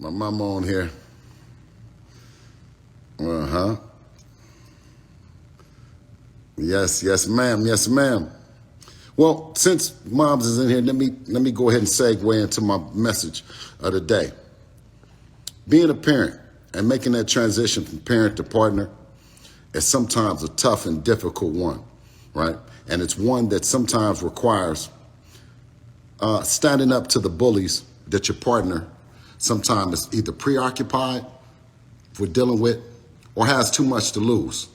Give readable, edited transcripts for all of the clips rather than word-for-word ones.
My mama on here. Uh-huh. Yes, ma'am. Yes, ma'am. Well, since Moms is in here, let me go ahead and segue into my message of the day. Being a parent and making that transition from parent to partner is sometimes a tough and difficult one, right? And it's one that sometimes requires standing up to the bullies that your partner sometimes is either preoccupied with dealing with or has too much to lose.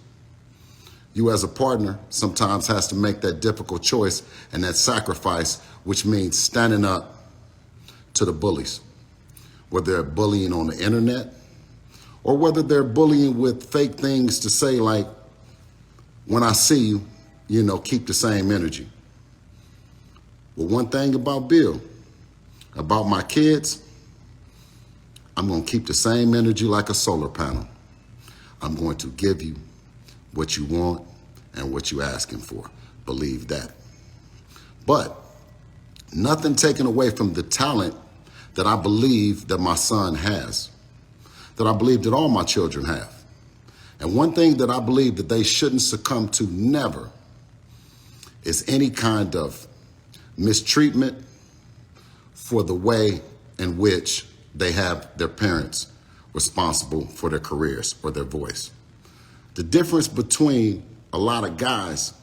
You as a partner sometimes has to make that difficult choice and that sacrifice, which means standing up to the bullies, whether they're bullying on the internet or whether they're bullying with fake things to say like, when I see you, keep the same energy. Well, one thing about Bill, about my kids, I'm going to keep the same energy like a solar panel. I'm going to give you what you want and what you're asking for. Believe that. But nothing taken away from the talent that I believe that my son has, that I believe that all my children have. And one thing that I believe that they shouldn't succumb to never is any kind of mistreatment for the way in which they have their parents responsible for their careers or their voice. The difference between a lot of guys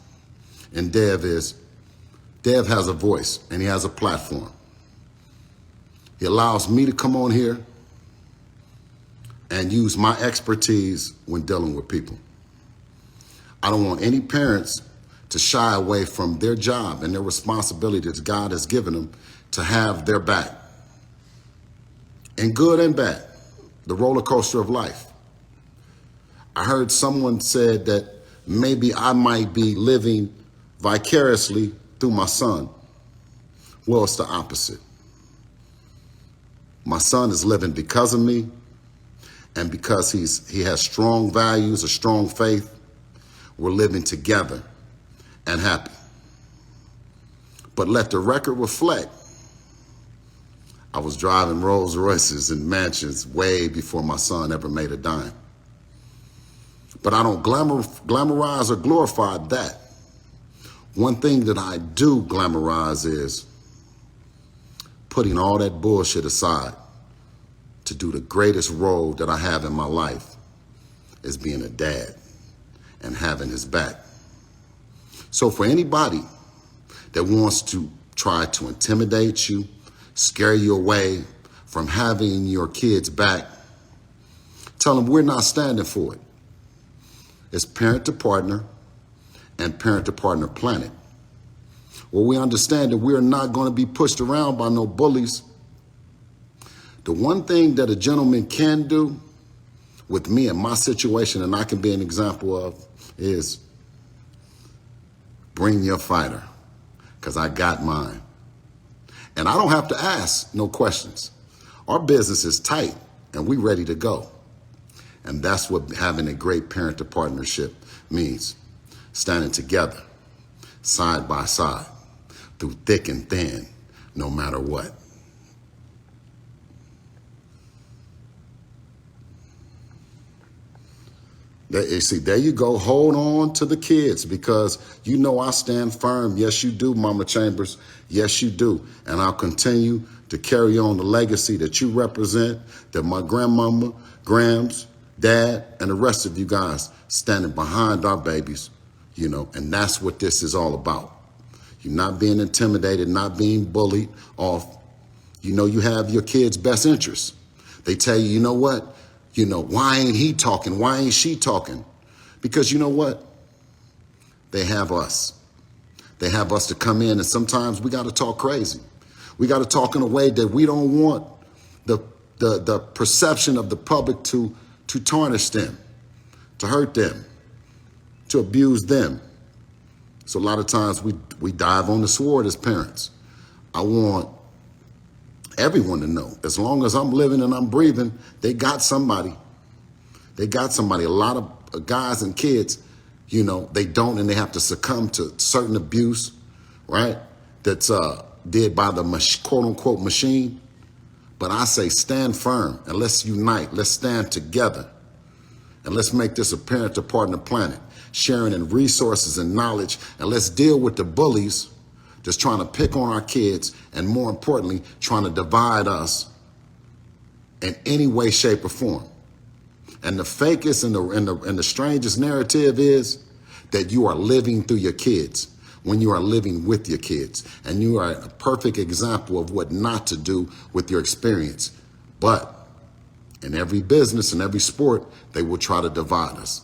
and Dev is Dev has a voice and he has a platform. He allows me to come on here and use my expertise when dealing with people. I don't want any parents to shy away from their job and their responsibility that God has given them to have their back. In good and bad, the roller coaster of life. I heard someone said that maybe I might be living vicariously through my son. Well, it's the opposite. My son is living because of me and because he has strong values, a strong faith. We're living together and happy. But let the record reflect, I was driving Rolls Royces and mansions way before my son ever made a dime. But I don't glamorize or glorify that. One thing that I do glamorize is putting all that bullshit aside to do the greatest role that I have in my life is being a dad and having his back. So for anybody that wants to try to intimidate you, scare you away from having your kids back, tell them we're not standing for it. It's parent to partner and parent to partner planet. Well, we understand that we are not going to be pushed around by no bullies. The one thing that a gentleman can do with me and my situation, and I can be an example of, is bring your fighter, because I got mine. And I don't have to ask no questions. Our business is tight and we ready to go. And that's what having a great parent to partnership means. Standing together, side by side, through thick and thin, no matter what. There you go. Hold on to the kids because I stand firm. Yes, you do, Mama Chambers. Yes, you do. And I'll continue to carry on the legacy that you represent, that my grandmama, Grams, Dad, and the rest of you guys standing behind our babies, and that's what this is all about. You're not being intimidated, not being bullied off. You have your kids' best interests. They tell you, you know what? Why ain't he talking? Why ain't she talking? Because you know what? They have us. They have us to come in, and sometimes we got to talk crazy. We got to talk in a way that we don't want the perception of the public to tarnish them, to hurt them, to abuse them. So a lot of times we dive on the sword as parents. I want everyone to know, as long as I'm living and I'm breathing, they got somebody. They got somebody. A lot of guys and kids, they don't, and they have to succumb to certain abuse, right? That's did by the quote unquote machine. But I say stand firm and let's unite. Let's stand together. And let's make this a parent-to-partner planet, sharing in resources and knowledge. And let's deal with the bullies that's trying to pick on our kids and, more importantly, trying to divide us in any way, shape, or form. And the fakest and the strangest narrative is that you are living through your kids when you are living with your kids. And you are a perfect example of what not to do with your experience. But in every business and every sport, they will try to divide us.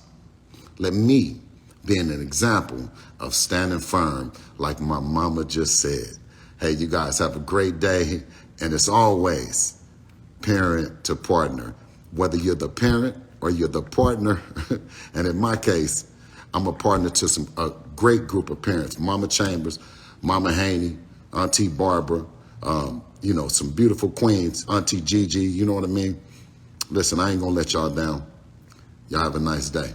Let me be an example of standing firm, like my mama just said. Hey, you guys have a great day. And it's always parent to partner, whether you're the parent or you're the partner. And in my case, I'm a partner to a great group of parents, Mama Chambers, Mama Haney, Auntie Barbara, some beautiful queens, Auntie Gigi, you know what I mean? Listen, I ain't gonna let y'all down. Y'all have a nice day.